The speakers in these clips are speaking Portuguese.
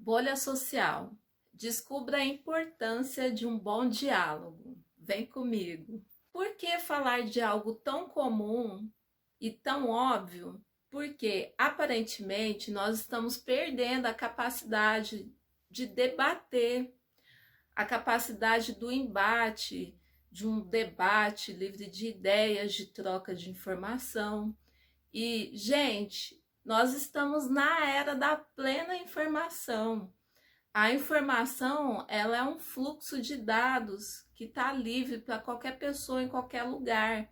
Bolha social. Descubra a importância de um bom diálogo. Vem comigo. Por que falar de algo tão comum e tão óbvio? Porque aparentemente nós estamos perdendo a capacidade de debater, a capacidade do embate, de um debate livre de ideias, de troca de informação. E, gente, nós estamos na era da plena informação. A informação, ela é um fluxo de dados que está livre para qualquer pessoa em qualquer lugar.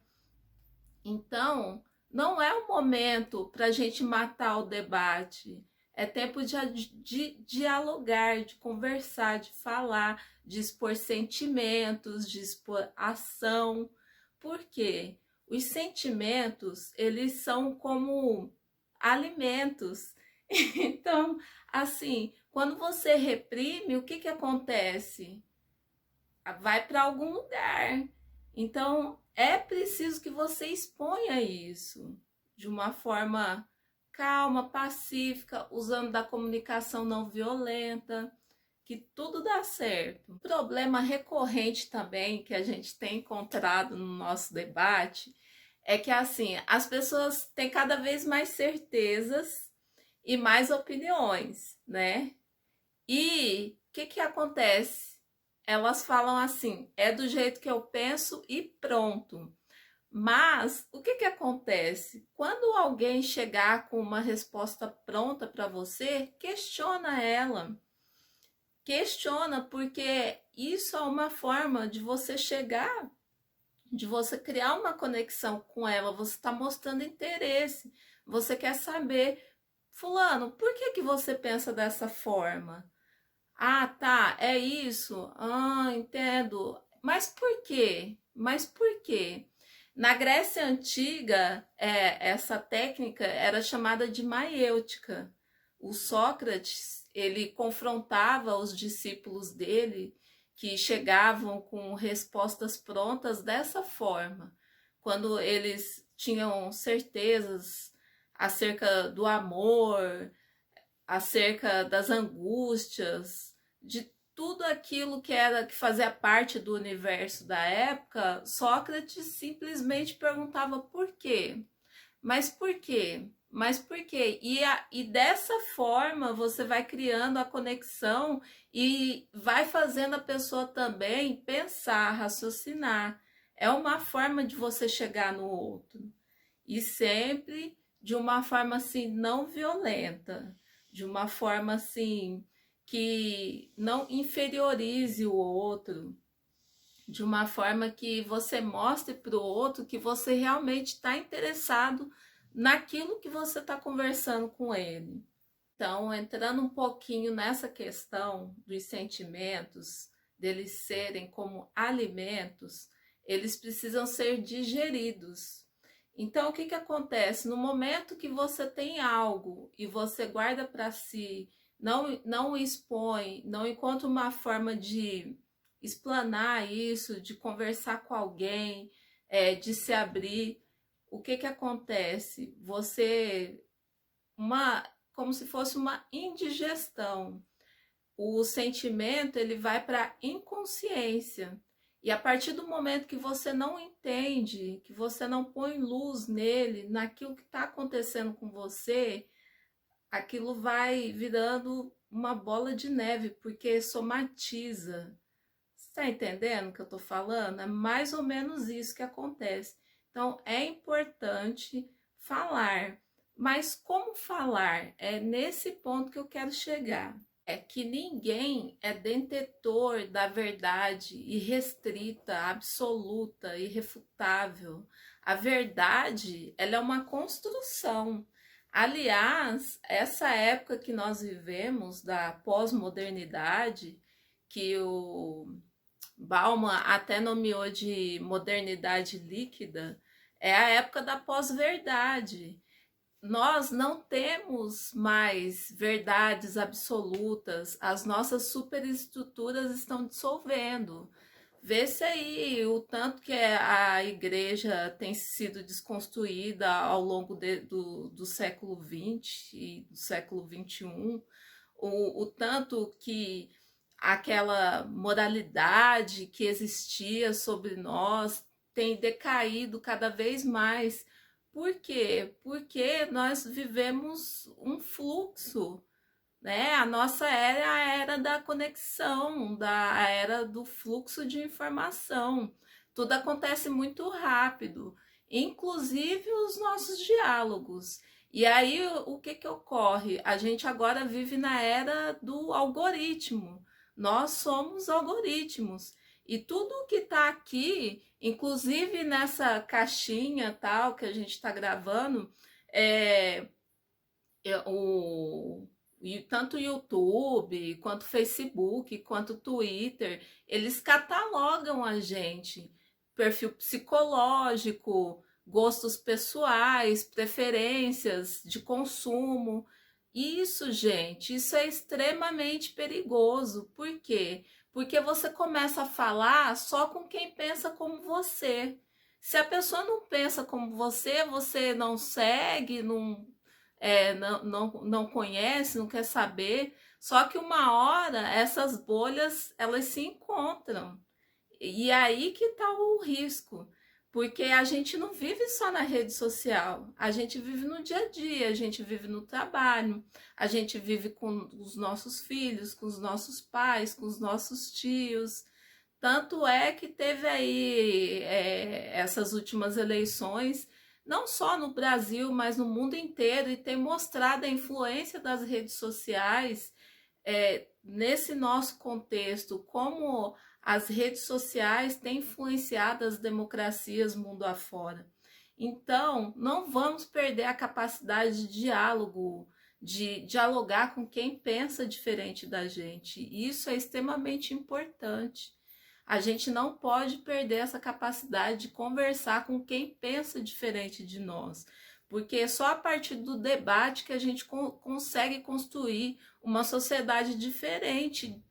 Então, não é o momento para a gente matar o debate. É tempo de dialogar, de conversar, de falar, de expor sentimentos, de expor ação. Por quê? Os sentimentos, eles são como alimentos. Então, assim, quando você reprime, o que que acontece? Vai para algum lugar. Então, é preciso que você exponha isso de uma forma calma, pacífica, usando da comunicação não violenta, que tudo dá certo. Um problema recorrente também que a gente tem encontrado no nosso debate é que assim, as pessoas têm cada vez mais certezas e mais opiniões, né? E o que que acontece? Elas falam assim, é do jeito que eu penso e pronto. Mas o que que acontece? Quando alguém chegar com uma resposta pronta para você, questiona ela. Questiona porque isso é uma forma de você chegar, de você criar uma conexão com ela. Você está mostrando interesse. Você quer saber, fulano, por que que você pensa dessa forma? Ah, tá, é isso. Ah, entendo. Mas por quê? Mas por quê? Na Grécia Antiga, essa técnica era chamada de maiêutica. O Sócrates, ele confrontava os discípulos dele que chegavam com respostas prontas dessa forma. Quando eles tinham certezas acerca do amor, acerca das angústias, de tudo aquilo que fazia parte do universo da época, Sócrates simplesmente perguntava por quê? Mas por quê? Mas por quê? E dessa forma você vai criando a conexão e vai fazendo a pessoa também pensar, raciocinar. É uma forma de você chegar no outro. E sempre de uma forma assim não violenta, de uma forma assim que não inferiorize o outro, de uma forma que você mostre para o outro que você realmente está interessado naquilo que você está conversando com ele. Então, entrando um pouquinho nessa questão dos sentimentos, deles serem como alimentos, eles precisam ser digeridos. Então, o que que acontece? No momento que você tem algo e você guarda para si, não expõe, não encontra uma forma de explanar isso, de conversar com alguém, de se abrir, o que que acontece? Uma, como se fosse uma indigestão. O sentimento ele vai para a inconsciência. E a partir do momento que você não entende, que você não põe luz nele, naquilo que está acontecendo com você, aquilo vai virando uma bola de neve, porque somatiza. Você está entendendo o que eu estou falando? É mais ou menos isso que acontece. Então, é importante falar. Mas como falar? É nesse ponto que eu quero chegar. É que ninguém é detentor da verdade irrestrita, absoluta, irrefutável. A verdade, ela é uma construção. Aliás, essa época que nós vivemos da pós-modernidade, que o Bauman até nomeou de modernidade líquida, é a época da pós-verdade. Nós não temos mais verdades absolutas, as nossas superestruturas estão dissolvendo. Vê-se aí o tanto que a igreja tem sido desconstruída ao longo do século XX e do século XXI. o tanto que aquela moralidade que existia sobre nós tem decaído cada vez mais. Por quê? Porque nós vivemos um fluxo, né? A nossa era é a era da conexão, a era do fluxo de informação. Tudo acontece muito rápido, inclusive os nossos diálogos. E aí o que que ocorre? A gente agora vive na era do algoritmo. Nós somos algoritmos. E tudo que está aqui, inclusive nessa caixinha tal que a gente está gravando, é, o, e tanto o YouTube, quanto o Facebook, quanto o Twitter, eles catalogam a gente, perfil psicológico, gostos pessoais, preferências de consumo. Isso, gente, isso é extremamente perigoso. Por quê? Porque você começa a falar só com quem pensa como você. Se a pessoa não pensa como você não segue, não conhece, não quer saber. Só que uma hora essas bolhas elas se encontram. E aí que está o risco. Porque a gente não vive só na rede social, a gente vive no dia a dia, a gente vive no trabalho, a gente vive com os nossos filhos, com os nossos pais, com os nossos tios. Tanto é que teve aí essas últimas eleições, não só no Brasil, mas no mundo inteiro, e tem mostrado a influência das redes sociais nesse nosso contexto, como as redes sociais têm influenciado as democracias mundo afora. Então, não vamos perder a capacidade de diálogo, de dialogar com quem pensa diferente da gente. Isso é extremamente importante. A gente não pode perder essa capacidade de conversar com quem pensa diferente de nós, porque é só a partir do debate que a gente consegue construir uma sociedade diferente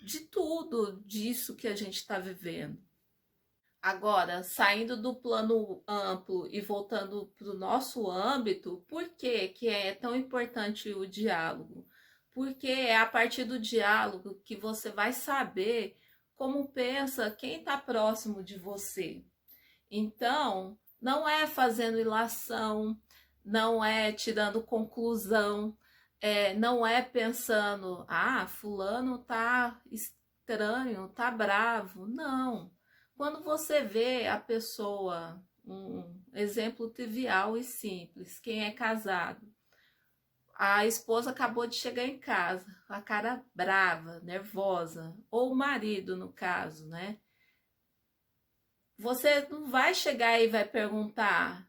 de tudo disso que a gente está vivendo. Agora, saindo do plano amplo e voltando para o nosso âmbito, por que é tão importante o diálogo? Porque é a partir do diálogo que você vai saber como pensa quem está próximo de você. Então, não é fazendo ilação, não é tirando conclusão, não é pensando, fulano tá estranho, tá bravo. Não. Quando você vê a pessoa, um exemplo trivial e simples, quem é casado, a esposa acabou de chegar em casa, a cara brava, nervosa, ou o marido, no caso, né? Você não vai chegar e vai perguntar: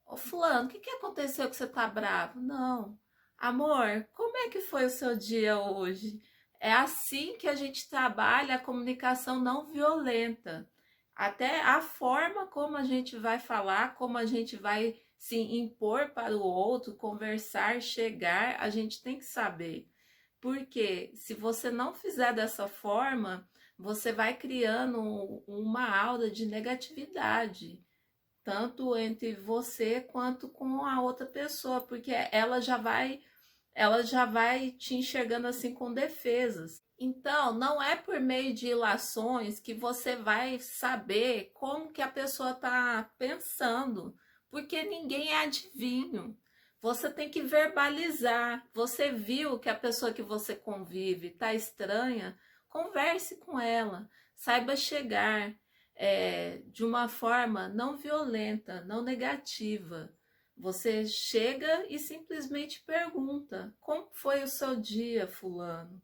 ô fulano, o que aconteceu que você tá bravo? Não. Amor, como é que foi o seu dia hoje? É assim que a gente trabalha a comunicação não violenta. Até a forma como a gente vai falar, como a gente vai se impor para o outro, conversar, chegar, a gente tem que saber. Porque se você não fizer dessa forma, você vai criando uma aura de negatividade, tanto entre você quanto com a outra pessoa, porque ela já vai te enxergando assim com defesas. Então, não é por meio de ilações que você vai saber como que a pessoa está pensando, porque ninguém é adivinho. Você tem que verbalizar. Você viu que a pessoa que você convive está estranha? Converse com ela. Saiba chegar de uma forma não violenta, não negativa. Você chega e simplesmente pergunta: como foi o seu dia, fulano?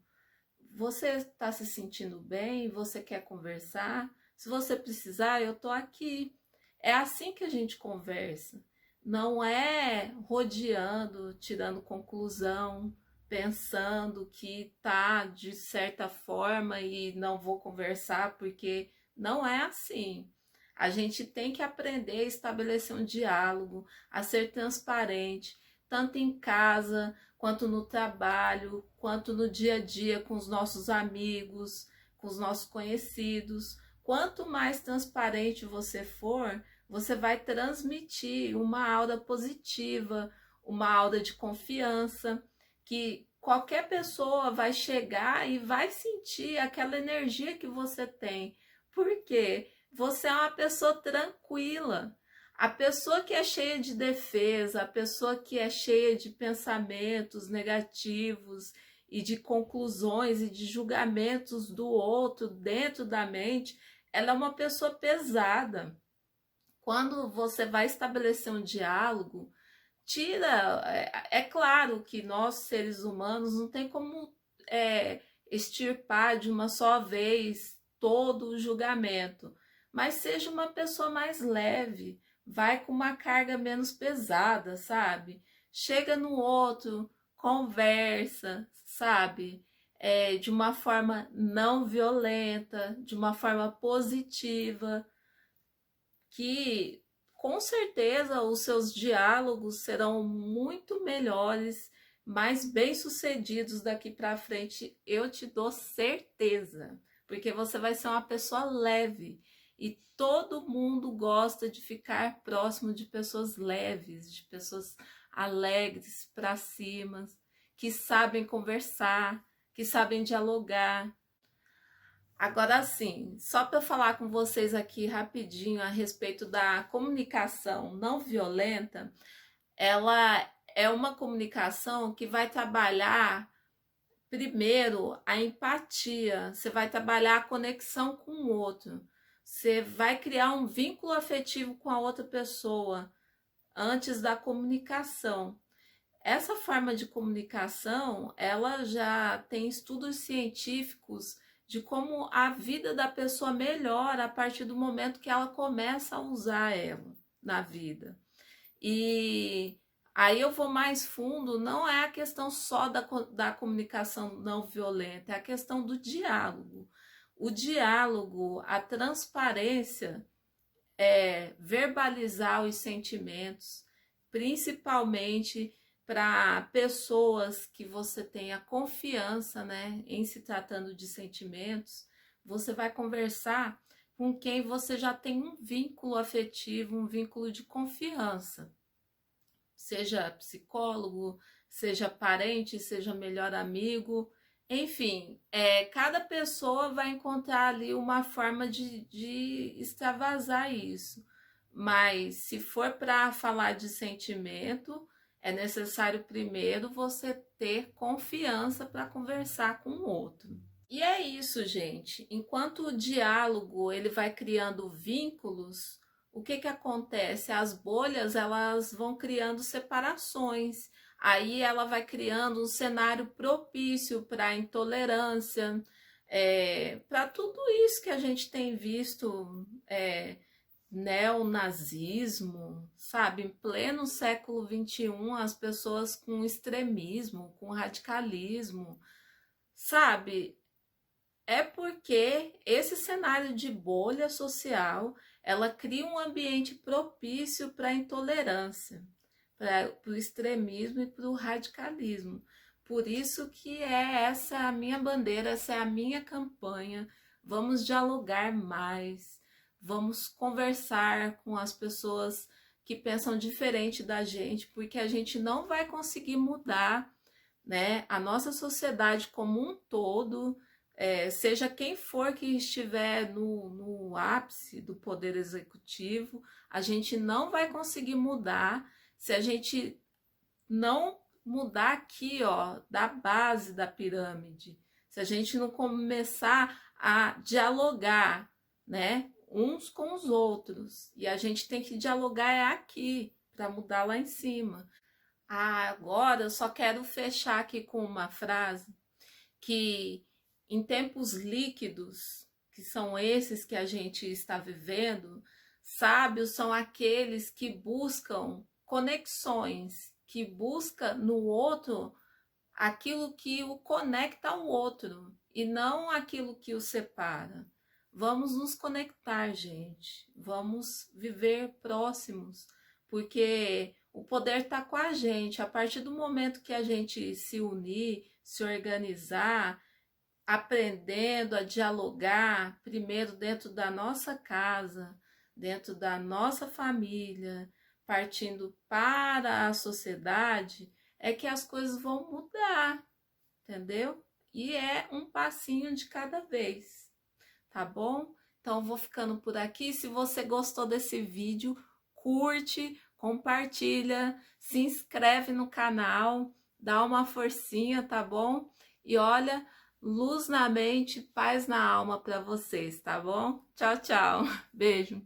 Você está se sentindo bem? Você quer conversar? Se você precisar, eu estou aqui. É assim que a gente conversa. Não é rodeando, tirando conclusão, pensando que tá de certa forma e não vou conversar, porque não é assim. A gente tem que aprender a estabelecer um diálogo, a ser transparente, tanto em casa, quanto no trabalho, quanto no dia a dia com os nossos amigos, com os nossos conhecidos. Quanto mais transparente você for, você vai transmitir uma aura positiva, uma aura de confiança, que qualquer pessoa vai chegar e vai sentir aquela energia que você tem. Por quê? Você é uma pessoa tranquila. A pessoa que é cheia de defesa, a pessoa que é cheia de pensamentos negativos e de conclusões e de julgamentos do outro dentro da mente, ela é uma pessoa pesada. Quando você vai estabelecer um diálogo, tira. É claro que nós, seres humanos, não tem como extirpar de uma só vez todo o julgamento, mas seja uma pessoa mais leve, vai com uma carga menos pesada, sabe? Chega no outro, conversa, sabe? De uma forma não violenta, de uma forma positiva, que com certeza os seus diálogos serão muito melhores, mais bem-sucedidos daqui para frente, eu te dou certeza, porque você vai ser uma pessoa leve e todo mundo gosta de ficar próximo de pessoas leves, de pessoas alegres, para cima, que sabem conversar, que sabem dialogar. Agora sim, só para falar com vocês aqui rapidinho a respeito da comunicação não violenta, ela é uma comunicação que vai trabalhar primeiro a empatia, você vai trabalhar a conexão com o outro, você vai criar um vínculo afetivo com a outra pessoa antes da comunicação. Essa forma de comunicação, ela já tem estudos científicos de como a vida da pessoa melhora a partir do momento que ela começa a usar ela na vida. E aí eu vou mais fundo, não é a questão só da comunicação não violenta, é a questão do diálogo. O diálogo, a transparência, verbalizar os sentimentos, principalmente para pessoas que você tenha confiança, né, em se tratando de sentimentos, você vai conversar com quem você já tem um vínculo afetivo, um vínculo de confiança. Seja psicólogo, seja parente, seja melhor amigo, enfim, cada pessoa vai encontrar ali uma forma de extravasar isso. Mas se for para falar de sentimento, é necessário primeiro você ter confiança para conversar com o outro. E é isso, gente. Enquanto o diálogo ele vai criando vínculos, o que que acontece? As bolhas elas vão criando separações. Aí ela vai criando um cenário propício para a intolerância, para tudo isso que a gente tem visto, neonazismo, sabe? Em pleno século XXI, as pessoas com extremismo, com radicalismo, sabe? É porque esse cenário de bolha social, ela cria um ambiente propício para a intolerância, para o extremismo e para o radicalismo. Por isso que essa a minha bandeira, essa é a minha campanha. Vamos dialogar mais, vamos conversar com as pessoas que pensam diferente da gente, porque a gente não vai conseguir mudar, né, a nossa sociedade como um todo, seja quem for que estiver no ápice do poder executivo, a gente não vai conseguir mudar se a gente não mudar aqui, ó, da base da pirâmide, se a gente não começar a dialogar, né, uns com os outros. E a gente tem que dialogar aqui para mudar lá em cima. Agora eu só quero fechar aqui com uma frase que em tempos líquidos, que são esses que a gente está vivendo, sábios são aqueles que buscam conexões, que busca no outro aquilo que o conecta ao outro e não aquilo que o separa. Vamos nos conectar, gente. Vamos viver próximos, porque o poder está com a gente. A partir do momento que a gente se unir, se organizar, aprendendo a dialogar, primeiro dentro da nossa casa, dentro da nossa família, partindo para a sociedade, é que as coisas vão mudar. entendeu? E é um passinho de cada vez, tá bom? Então, eu vou ficando por aqui. Se você gostou desse vídeo, curte, compartilha, se inscreve no canal, dá uma forcinha, tá bom? E olha, luz na mente, paz na alma para vocês, tá bom? Tchau, tchau. Beijo.